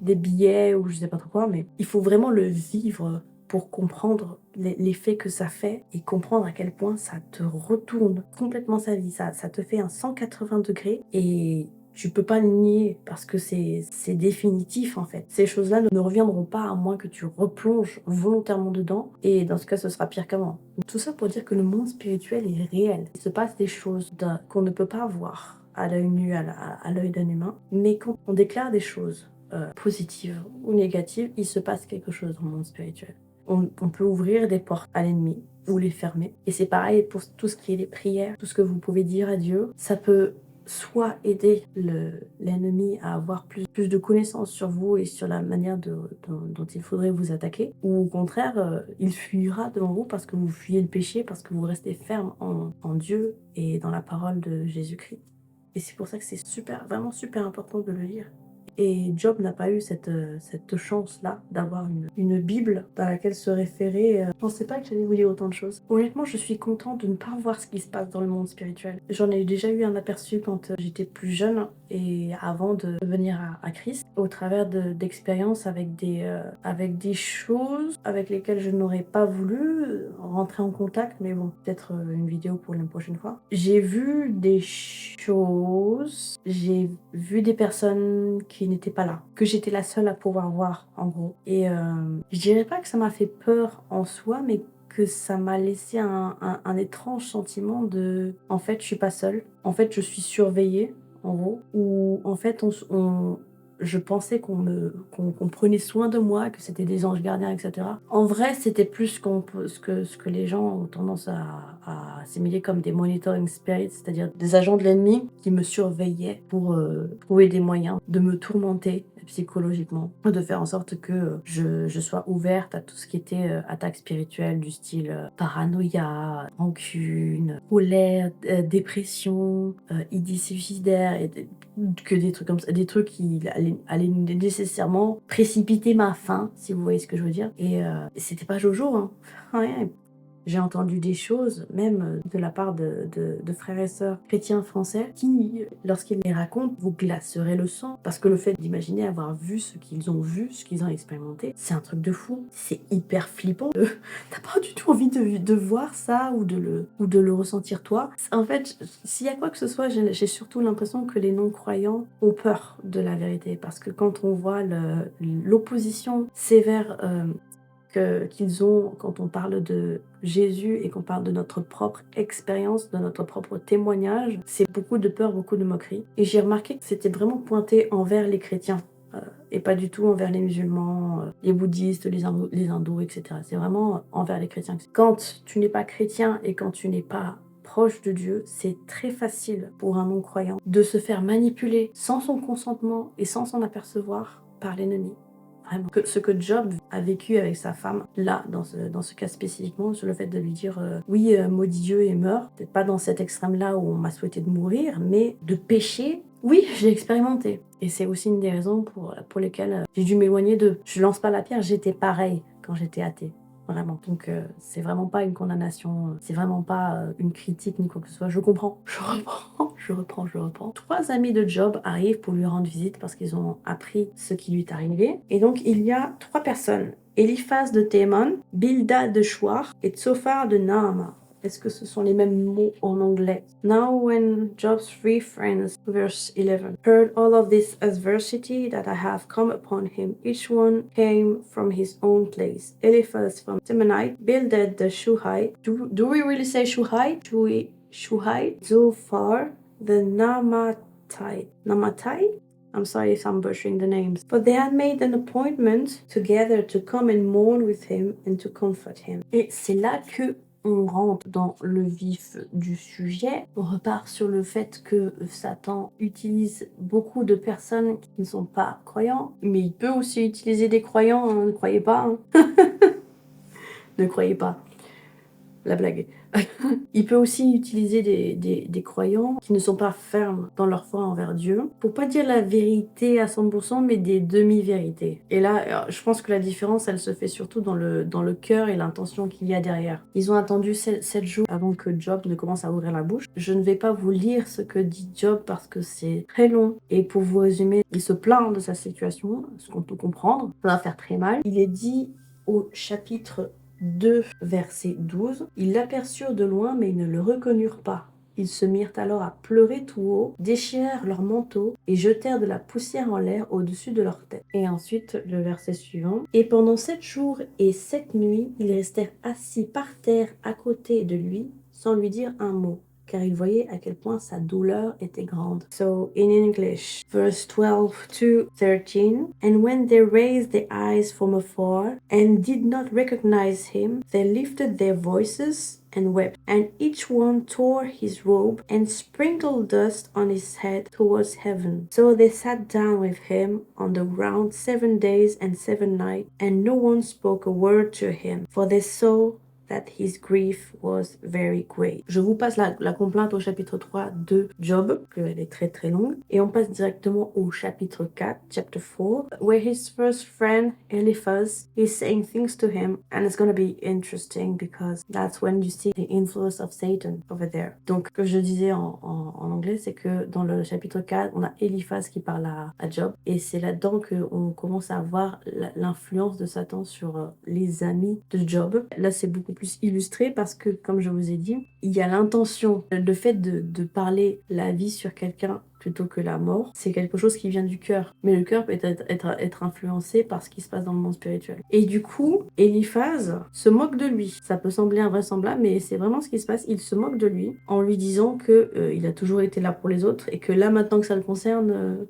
des billets ou je sais pas trop quoi, mais il faut vraiment le vivre pour comprendre l'effet que ça fait et comprendre à quel point ça te retourne complètement sa vie. Ça te fait un 180 degrés et tu peux pas le nier parce que c'est définitif en fait. Ces choses-là ne reviendront pas à moins que tu replonges volontairement dedans et dans ce cas ce sera pire qu'avant. Tout ça pour dire que le monde spirituel est réel. Il se passe des choses qu'on ne peut pas voir à l'œil nu, à l'œil d'un humain, mais quand on déclare des choses positives ou négatives, il se passe quelque chose dans le monde spirituel. On peut ouvrir des portes à l'ennemi ou les fermer. Et c'est pareil pour tout ce qui est les prières, tout ce que vous pouvez dire à Dieu. Ça peut soit aider l'ennemi à avoir plus de connaissances sur vous et sur la manière dont il faudrait vous attaquer, ou au contraire, il fuira devant vous parce que vous fuyez le péché, parce que vous restez ferme en Dieu et dans la parole de Jésus-Christ. Et c'est pour ça que c'est super, vraiment super important de le lire. Et Job n'a pas eu cette chance-là d'avoir une Bible dans laquelle se référer. Je pensais pas que j'allais vous dire autant de choses. Honnêtement, je suis contente de ne pas voir ce qui se passe dans le monde spirituel. J'en ai déjà eu un aperçu quand j'étais plus jeune et avant de venir à Christ, au travers d'expériences avec des choses avec lesquelles je n'aurais pas voulu rentrer en contact, mais bon, peut-être une vidéo pour une prochaine fois. J'ai vu des choses, j'ai vu des personnes qui n'étaient pas là, que j'étais la seule à pouvoir voir, en gros. Et je dirais pas que ça m'a fait peur en soi, mais que ça m'a laissé un étrange sentiment de en fait je suis pas seule, en fait je suis surveillée, en gros, ou en fait je pensais qu'on prenait soin de moi, que c'était des anges gardiens, etc. En vrai, c'était plus ce que les gens ont tendance à assimiler comme des monitoring spirits, c'est-à-dire des agents de l'ennemi qui me surveillaient pour trouver des moyens de me tourmenter psychologiquement, de faire en sorte que je sois ouverte à tout ce qui était attaque spirituelle du style paranoïa, rancune, colère, dépression, idées suicidaires, et que des trucs comme ça, des trucs qui allaient nécessairement précipiter ma fin, si vous voyez ce que je veux dire. Et c'était pas Jojo, hein. Rien. J'ai entendu des choses, même de la part de frères et sœurs chrétiens français, qui, lorsqu'ils les racontent, vous glacerez le sang. Parce que le fait d'imaginer avoir vu ce qu'ils ont vu, ce qu'ils ont expérimenté, c'est un truc de fou. C'est hyper flippant. T'as pas du tout envie de voir ça ou de le ressentir toi. En fait, s'il y a quoi que ce soit, j'ai surtout l'impression que les non-croyants ont peur de la vérité. Parce que quand on voit l'opposition sévère qu'ils ont quand on parle de Jésus et qu'on parle de notre propre expérience, de notre propre témoignage, c'est beaucoup de peur, beaucoup de moquerie. Et j'ai remarqué que c'était vraiment pointé envers les chrétiens et pas du tout envers les musulmans, les bouddhistes, les hindous, etc. C'est vraiment envers les chrétiens. Quand tu n'es pas chrétien et quand tu n'es pas proche de Dieu, c'est très facile pour un non-croyant de se faire manipuler sans son consentement et sans s'en apercevoir par l'ennemi. Vraiment. Ce que Job a vécu avec sa femme, là, dans ce cas spécifiquement, sur le fait de lui dire oui, maudit Dieu et meurs, peut-être pas dans cet extrême-là où on m'a souhaité de mourir, mais de pécher, oui, j'ai expérimenté. Et c'est aussi une des raisons pour lesquelles j'ai dû m'éloigner de... Je lance pas la pierre, j'étais pareil quand j'étais athée. Vraiment. Donc, c'est vraiment pas une condamnation, c'est vraiment pas une critique ni quoi que ce soit. Je comprends, je reprends. 3 amis de Job arrivent pour lui rendre visite parce qu'ils ont appris ce qui lui est arrivé. Et donc, il y a 3 personnes. Eliphaz de Théman, Bildad de Shuar et Tsophar de Naama. Est-ce que ce sont les mêmes mots en anglais? Now when Job's 3 friends, verse 11, heard all of this adversity that I have come upon him, each one came from his own place. Eliphaz from Temanite, Bildad the Shuhite. Do we really say Shuhite? Shuhite? Zophar the Namatite? I'm sorry if I'm butchering the names. But they had made an appointment together to come and mourn with him and to comfort him. Et c'est là que on rentre dans le vif du sujet. On repart sur le fait que Satan utilise beaucoup de personnes qui ne sont pas croyants, mais il peut aussi utiliser des croyants, hein, ne croyez pas. Hein. Ne croyez pas. La blague. Il peut aussi utiliser des croyants qui ne sont pas fermes dans leur foi envers Dieu, pour pas dire la vérité à 100%, mais des demi-vérités. Et là, je pense que la différence, elle se fait surtout dans le cœur et l'intention qu'il y a derrière. Ils ont attendu 7 jours avant que Job ne commence à ouvrir la bouche. Je ne vais pas vous lire ce que dit Job parce que c'est très long. Et pour vous résumer, il se plaint de sa situation, ce qu'on peut comprendre. Ça va faire très mal. Il est dit au chapitre 2, verset 12. Ils l'aperçurent de loin, mais ils ne le reconnurent pas. Ils se mirent alors à pleurer tout haut, déchirèrent leurs manteaux et jetèrent de la poussière en l'air au-dessus de leur tête. Et ensuite, le verset suivant. Et pendant 7 jours et 7 nuits, ils restèrent assis par terre à côté de lui, sans lui dire un mot. car il voyait à quel point sa douleur était grande. So, in English, verse 12 to 13, and when they raised their eyes from afar and did not recognize him, they lifted their voices and wept, and each one tore his robe and sprinkled dust on his head towards heaven. So they sat down with him on the ground 7 days and 7 nights, and no one spoke a word to him, for they saw that his grief was very great. Je vous passe la complainte au chapitre 3 de Job, qu'elle est très très longue, et on passe directement au chapitre 4, chapter 4, where his first friend Eliphaz is saying things to him, and it's gonna be interesting because that's when you see the influence of Satan over there. Donc, ce que je disais en anglais, c'est que dans le chapitre 4, on a Eliphaz qui parle à Job, et c'est là-dedans qu'on commence à voir l'influence de Satan sur les amis de Job. Là, c'est beaucoup plus illustré parce que, comme je vous ai dit, il y a l'intention, le fait de parler la vie sur quelqu'un plutôt que la mort, c'est quelque chose qui vient du cœur. Mais le cœur peut être influencé par ce qui se passe dans le monde spirituel. Et du coup, Eliphaz se moque de lui. Ça peut sembler invraisemblable, mais c'est vraiment ce qui se passe. Il se moque de lui en lui disant que il a toujours été là pour les autres et que là, maintenant que ça le concerne,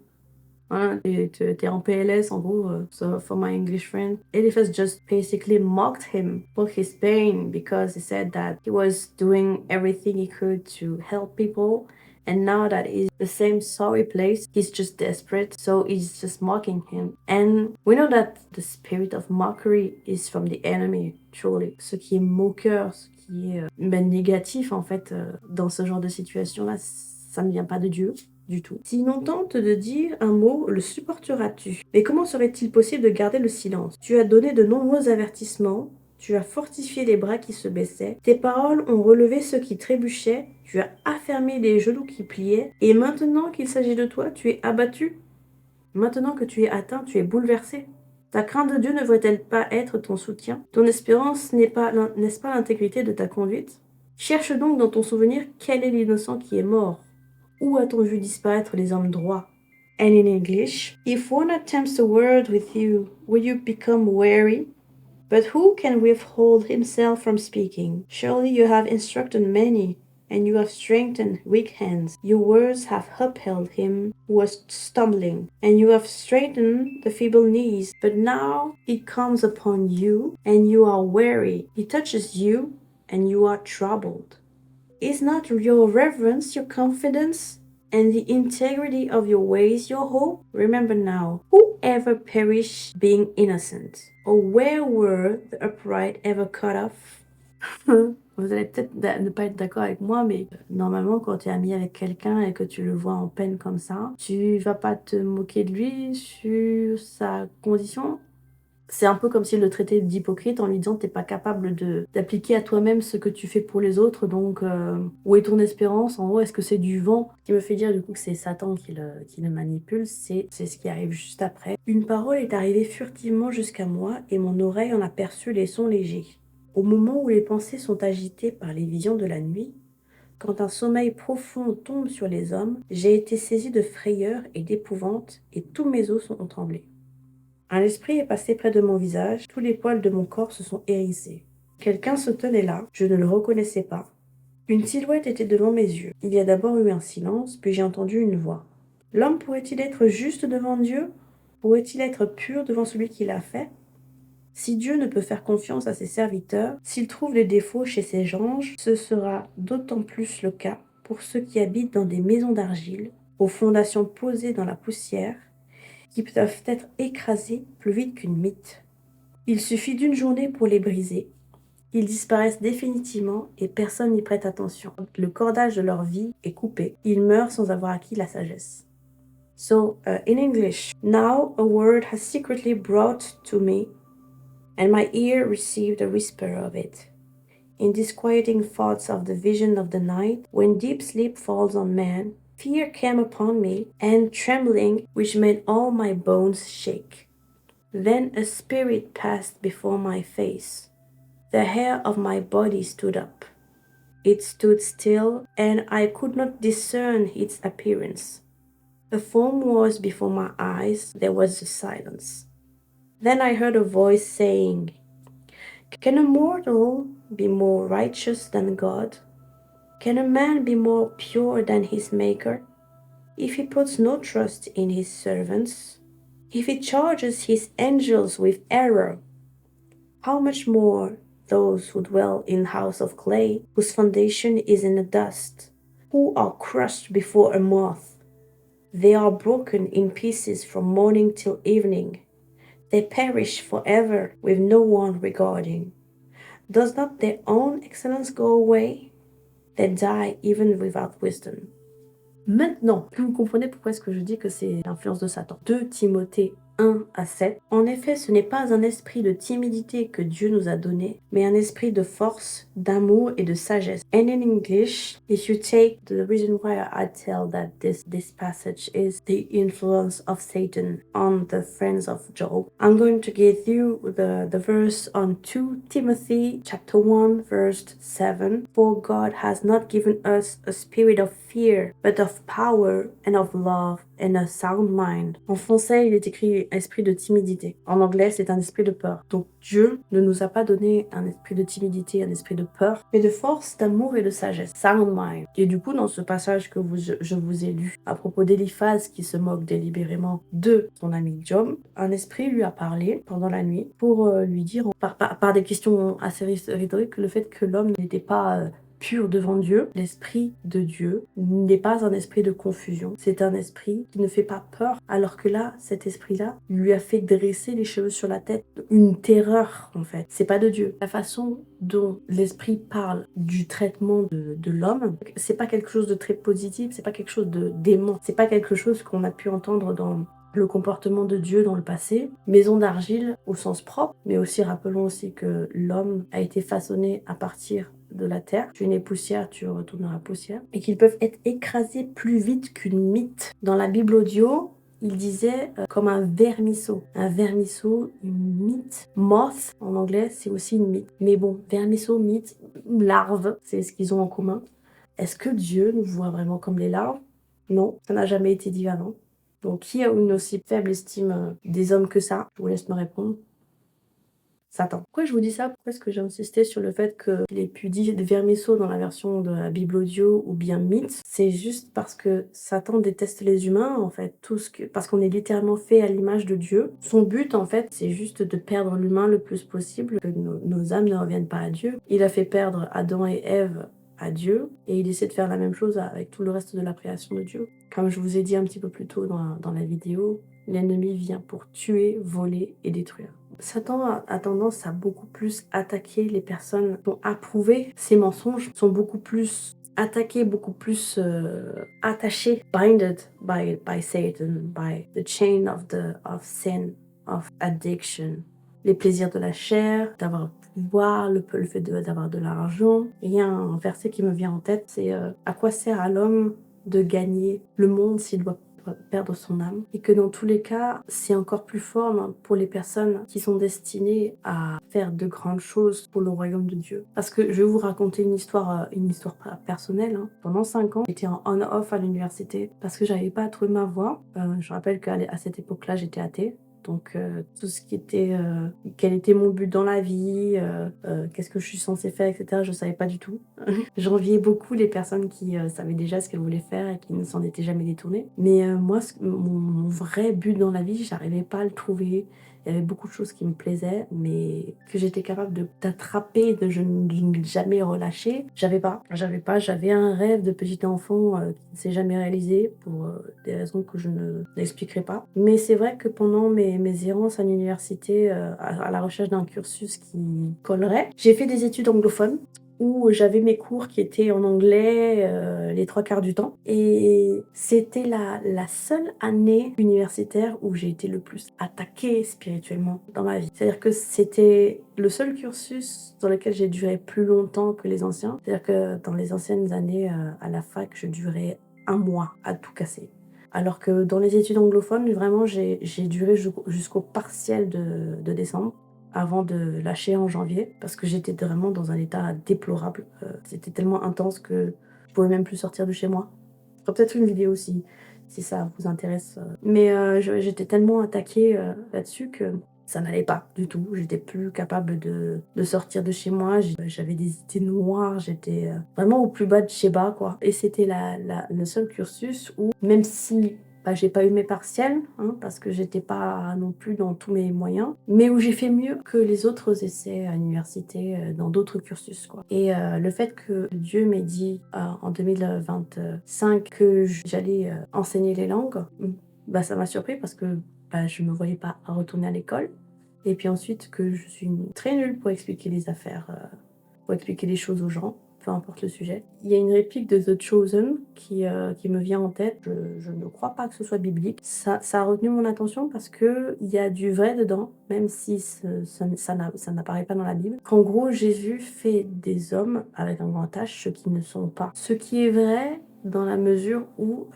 voilà, t'es en PLS en gros. So for my English friend, Eliphaz just basically mocked him for his pain because he said that he was doing everything he could to help people, and now that he's the same sorry place, he's just desperate, so he's just mocking him. And we know that the spirit of mockery is from the enemy, truly. Ce qui est moqueur, ce qui est négatif en fait dans ce genre de situation-là, ça ne vient pas de Dieu. Du tout. Si l'on tente de dire un mot, le supporteras-tu? Mais comment serait-il possible de garder le silence? Tu as donné de nombreux avertissements, tu as fortifié les bras qui se baissaient, tes paroles ont relevé ceux qui trébuchaient, tu as affermi les genoux qui pliaient, et maintenant qu'il s'agit de toi, tu es abattu? Maintenant que tu es atteint, tu es bouleversé? Ta crainte de Dieu ne devrait-elle pas être ton soutien? Ton espérance n'est-ce pas l'intégrité de ta conduite? Cherche donc dans ton souvenir quel est l'innocent qui est mort. Où a-t-on vu disparaître les hommes droits? And in English, if one attempts a word with you, will you become weary? But who can withhold himself from speaking? Surely you have instructed many, and you have strengthened weak hands. Your words have upheld him who was stumbling, and you have straightened the feeble knees. But now it comes upon you, and you are weary. It touches you, and you are troubled. Is not your reverence your confidence, and the integrity of your ways your hope? Remember now, who ever perished being innocent? Or where were the upright ever cut off? Vous allez peut-être ne pas être d'accord avec moi, mais normalement, quand tu es ami avec quelqu'un et que tu le vois en peine comme ça, tu vas pas te moquer de lui sur sa condition. C'est un peu comme s'il le traitait d'hypocrite en lui disant t'es pas capable d'appliquer à toi-même ce que tu fais pour les autres, donc où est ton espérance? En gros, est-ce que c'est du vent? Ce qui me fait dire du coup que c'est Satan qui le manipule, c'est ce qui arrive juste après. Une parole est arrivée furtivement jusqu'à moi et mon oreille en a perçu les sons légers. Au moment où les pensées sont agitées par les visions de la nuit, quand un sommeil profond tombe sur les hommes, j'ai été saisi de frayeur et d'épouvante et tous mes os ont tremblé. Un esprit est passé près de mon visage, tous les poils de mon corps se sont hérissés. Quelqu'un se tenait là, je ne le reconnaissais pas. Une silhouette était devant mes yeux. Il y a d'abord eu un silence, puis j'ai entendu une voix. L'homme pourrait-il être juste devant Dieu? Pourrait-il être pur devant celui qui l'a fait? Si Dieu ne peut faire confiance à ses serviteurs, s'il trouve des défauts chez ses anges, ce sera d'autant plus le cas pour ceux qui habitent dans des maisons d'argile, aux fondations posées dans la poussière, qui peuvent être écrasés plus vite qu'une mythe. Il suffit d'une journée pour les briser. Ils disparaissent définitivement et personne n'y prête attention. Le cordage de leur vie est coupé. Ils meurent sans avoir acquis la sagesse. So, in English, now a word has secretly brought to me, and my ear received a whisper of it. In disquieting thoughts of the vision of the night, when deep sleep falls on man, fear came upon me, and trembling which made all my bones shake. Then a spirit passed before my face. The hair of my body stood up. It stood still, and I could not discern its appearance. A form was before my eyes, there was a silence. Then I heard a voice saying, "Can a mortal be more righteous than God? Can a man be more pure than his maker? If he puts no trust in his servants, if he charges his angels with error, how much more those who dwell in house of clay, whose foundation is in the dust, who are crushed before a moth. They are broken in pieces from morning till evening. They perish forever with no one regarding. Does not their own excellence go away? They die even without wisdom. Maintenant que vous comprenez pourquoi est-ce que je dis que c'est l'influence de Satan. 2 Timothée 1-7. En effet, ce n'est pas un esprit de timidité que Dieu nous a donné, mais un esprit de force, d'amour et de sagesse. And in English, if you take the reason why I tell that this passage is the influence of Satan on the friends of Job, I'm going to give you the verse on 2 Timothy chapter 1 verse 7. For God has not given us a spirit of fear, but of power and of love and a sound mind. En français, il est écrit esprit de timidité. En anglais, c'est un esprit de peur. Donc Dieu ne nous a pas donné un esprit de timidité, un esprit de peur, mais de force, d'amour et de sagesse. Sound mind. Et du coup, dans ce passage que je vous ai lu à propos d'Éliphaz qui se moque délibérément de son ami Job, un esprit lui a parlé pendant la nuit pour lui dire, par des questions assez rhétoriques, le fait que l'homme n'était pas pur devant Dieu. L'esprit de Dieu n'est pas un esprit de confusion. C'est un esprit qui ne fait pas peur, alors que là, cet esprit-là lui a fait dresser les cheveux sur la tête. Une terreur, en fait. C'est pas de Dieu. La façon dont l'esprit parle du traitement de l'homme, c'est pas quelque chose de très positif, c'est pas quelque chose de dément, c'est pas quelque chose qu'on a pu entendre dans le comportement de Dieu dans le passé, maison d'argile au sens propre, mais aussi rappelons aussi que l'homme a été façonné à partir de la terre. Tu es poussière, tu retournes dans la poussière. Et qu'ils peuvent être écrasés plus vite qu'une mythe. Dans la Bible audio, il disait comme un vermisseau. Un vermisseau, une mythe. Moth, en anglais, c'est aussi une mythe. Mais bon, vermisseau, mythe, larve, c'est ce qu'ils ont en commun. Est-ce que Dieu nous voit vraiment comme les larves? Non, ça n'a jamais été dit avant. Donc, qui a une aussi faible estime des hommes que ça? Je vous laisse me répondre. Satan. Pourquoi je vous dis ça? Pourquoi est-ce que j'ai insisté sur le fait qu'il ait pu dire de vermisseau dans la version de la Bible audio ou bien mythe? C'est juste parce que Satan déteste les humains, en fait, parce qu'on est littéralement fait à l'image de Dieu. Son but, en fait, c'est juste de perdre l'humain le plus possible, que nos âmes ne reviennent pas à Dieu. Il a fait perdre Adam et Ève à Dieu, et il essaie de faire la même chose avec tout le reste de la création de Dieu. Comme je vous ai dit un petit peu plus tôt dans la vidéo, l'ennemi vient pour tuer, voler et détruire. Satan a tendance à beaucoup plus attaquer les personnes qui ont approuvé ses mensonges, sont beaucoup plus attaqués, beaucoup plus attachés, binded by Satan, by the chain of sin, of addiction. Les plaisirs de la chair, d'avoir pouvoir, le fait d'avoir de l'argent. Il y a un verset qui me vient en tête, c'est à quoi sert à l'homme de gagner le monde s'il doit perdre son âme, et que dans tous les cas, c'est encore plus fort pour les personnes qui sont destinées à faire de grandes choses pour le royaume de Dieu. Parce que je vais vous raconter une histoire personnelle. Pendant 5 ans, j'étais en on-off à l'université parce que j'avais pas trouvé ma voie. Je rappelle qu'à cette époque-là, j'étais athée. Donc tout ce qui était, quel était mon but dans la vie, qu'est-ce que je suis censée faire, etc. Je savais pas du tout. J'enviais beaucoup les personnes qui savaient déjà ce qu'elles voulaient faire et qui ne s'en étaient jamais détournées. Mais moi, mon vrai but dans la vie, j'arrivais pas à le trouver. Il y avait beaucoup de choses qui me plaisaient, mais que j'étais capable d'attraper, de ne jamais relâcher. J'avais pas. J'avais un rêve de petit enfant qui ne s'est jamais réalisé pour des raisons que je n'expliquerai pas. Mais c'est vrai que pendant mes errances à l'université, à la recherche d'un cursus qui collerait, j'ai fait des études anglophones, où j'avais mes cours qui étaient en anglais les 3/4 du temps. Et c'était la seule année universitaire où j'ai été le plus attaquée spirituellement dans ma vie. C'est-à-dire que c'était le seul cursus dans lequel j'ai duré plus longtemps que les anciens. C'est-à-dire que dans les anciennes années à la fac, je durais 1 mois à tout casser. Alors que dans les études anglophones, vraiment, j'ai duré jusqu'au partiel de décembre, avant de lâcher en janvier, parce que j'étais vraiment dans un état déplorable. C'était tellement intense que je pouvais même plus sortir de chez moi. Je ferai peut-être une vidéo si ça vous intéresse. Mais j'étais tellement attaquée là-dessus que Ça n'allait pas du tout. J'étais plus capable de sortir de chez moi. J'avais des idées noires. J'étais vraiment au plus bas de chez bas, quoi. Et c'était le seul cursus où, même si bah, j'ai pas eu mes partiels, hein, parce que j'étais pas non plus dans tous mes moyens, mais où j'ai fait mieux que les autres essais à l'université, dans d'autres cursus, quoi. Et le fait que Dieu m'ait dit en 2025 que j'allais enseigner les langues, bah, ça m'a surpris parce que bah, je me voyais pas retourner à l'école. Et puis ensuite que je suis très nulle pour expliquer les affaires, pour expliquer les choses aux gens, peu importe le sujet. Il y a une réplique de The Chosen qui me vient en tête. Je ne crois pas que ce soit biblique. Ça a retenu mon attention parce qu'il y a du vrai dedans, même si ça n'apparaît pas dans la Bible. Qu'en gros, Jésus fait des hommes, avec un grand H, ceux qui ne sont pas. Ce qui est vrai dans la mesure où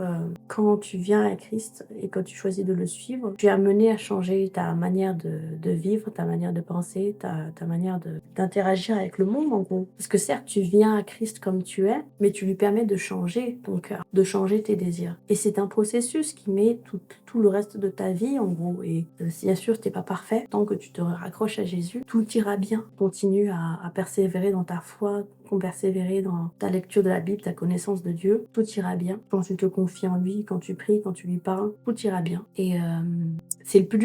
quand tu viens à Christ et quand tu choisis de le suivre, tu es amené à changer ta manière de vivre, ta manière de penser, ta manière d'interagir avec le monde en gros. Parce que certes, tu viens à Christ comme tu es, mais tu lui permets de changer ton cœur, de changer tes désirs. Et c'est un processus qui met tout le reste de ta vie en gros. Et bien sûr, t'es pas parfait, tant que tu te raccroches à Jésus, tout ira bien. Continue à persévérer dans ta foi, persévérer dans ta lecture de la Bible, ta connaissance de Dieu, tout ira bien. Quand tu te confies en lui, quand tu pries, quand tu lui parles, tout ira bien. Et c'est le plus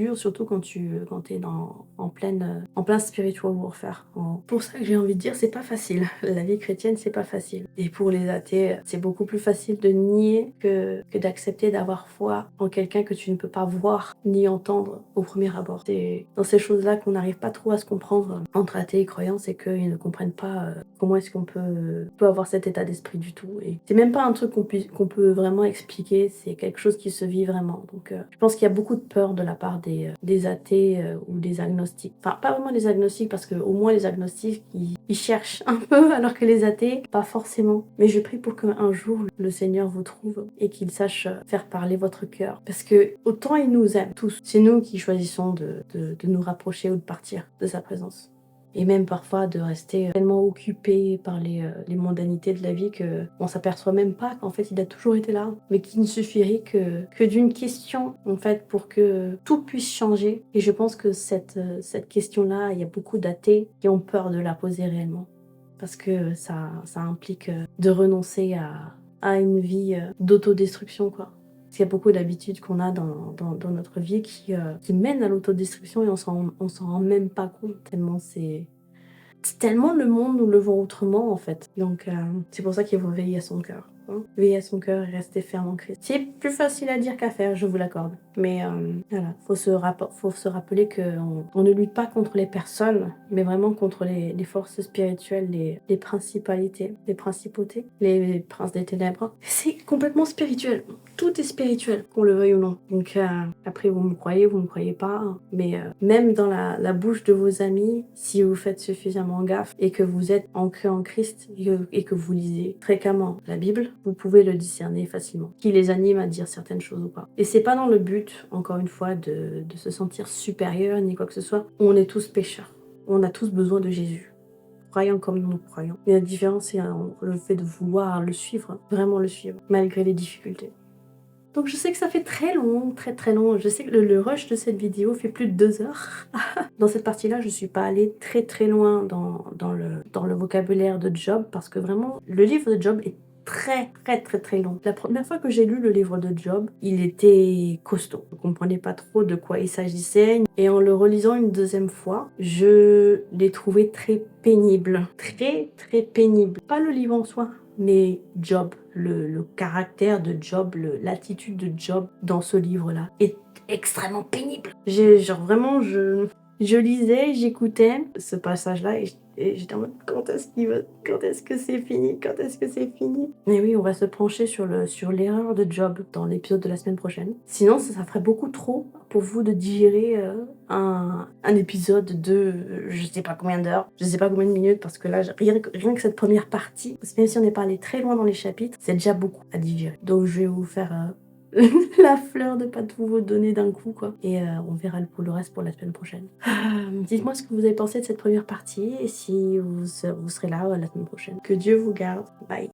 dur surtout quand t'es en plein spiritual warfare. Pour ça que j'ai envie de dire, c'est pas facile. La vie chrétienne, c'est pas facile. Et pour les athées, c'est beaucoup plus facile de nier que d'accepter d'avoir foi en quelqu'un que tu ne peux pas voir ni entendre au premier abord. C'est dans ces choses-là qu'on n'arrive pas trop à se comprendre entre athées et croyants, c'est qu'ils ne comprennent pas comment est-ce qu'on peut avoir cet état d'esprit du tout. Et c'est même pas un truc qu'on peut vraiment expliquer, c'est quelque chose qui se vit vraiment. Donc je pense qu'il y a beaucoup de peur de la part des athées ou des agnostiques. Enfin, pas vraiment les agnostiques, parce que au moins les agnostiques, ils cherchent un peu, alors que les athées, pas forcément. Mais je prie pour qu'un jour, le Seigneur vous trouve et qu'il sache faire parler votre cœur. Parce que autant il nous aime tous, c'est nous qui choisissons de nous rapprocher ou de partir de sa présence. Et même parfois de rester tellement occupé par les mondanités de la vie qu'on s'aperçoit même pas qu'en fait il a toujours été là, mais qu'il ne suffirait que d'une question en fait pour que tout puisse changer. Et je pense que cette question-là, il y a beaucoup d'athées qui ont peur de la poser réellement, parce que ça implique de renoncer à une vie d'autodestruction, quoi. Parce qu'il y a beaucoup d'habitudes qu'on a dans notre vie qui mènent à l'autodestruction et on s'en rend même pas compte, tellement c'est tellement le monde nous le vend autrement en fait. Donc c'est pour ça qu'il faut veiller à son cœur. Hein. Veiller à son cœur et rester ferme en Christ. C'est plus facile à dire qu'à faire, je vous l'accorde. Mais voilà, faut se rappeler qu'on ne lutte pas contre les personnes, mais vraiment contre les forces spirituelles, les principalités, les principautés, les princes des ténèbres. C'est complètement spirituel. Tout est spirituel, qu'on le veuille ou non. Donc après, vous me croyez pas. Hein. Mais même dans la bouche de vos amis, si vous faites suffisamment gaffe et que vous êtes ancré en Christ et que vous lisez fréquemment la Bible, vous pouvez le discerner facilement. Qui les anime à dire certaines choses ou pas. Et c'est pas dans le but, encore une fois, de se sentir supérieur ni quoi que ce soit. On est tous pécheurs. On a tous besoin de Jésus. Croyants comme non-croyants. Mais la différence, c'est le fait de vouloir le suivre, vraiment le suivre, malgré les difficultés. Donc je sais que ça fait très long, très très long. Je sais que le rush de cette vidéo fait plus de 2 heures. Dans cette partie-là, je suis pas allée très très loin dans le vocabulaire de Job, parce que vraiment, le livre de Job est très très très très long. La première fois que j'ai lu le livre de Job, il était costaud. Je comprenais pas trop de quoi il s'agissait. Et en le relisant une deuxième fois, je l'ai trouvé très pénible. Très très pénible. Pas le livre en soi, mais Job, le caractère de Job, l'attitude de Job dans ce livre-là est extrêmement pénible. Vraiment, je lisais, j'écoutais ce passage-là et j'étais en mode quand est-ce que c'est fini, quand est-ce que c'est fini. Mais oui, on va se pencher sur l'erreur de Job dans l'épisode de la semaine prochaine. Sinon, ça ferait beaucoup trop pour vous de digérer un épisode de je sais pas combien d'heures, je sais pas combien de minutes, parce que là, rien que cette première partie, même si on est pas allé très loin dans les chapitres, c'est déjà beaucoup à digérer. Donc je vais vous faire la fleur de pas tout vous donner d'un coup, quoi. Et on verra pour le reste pour la semaine prochaine. Dites-moi ce que vous avez pensé de cette première partie et si vous serez là la semaine prochaine. Que Dieu vous garde. Bye.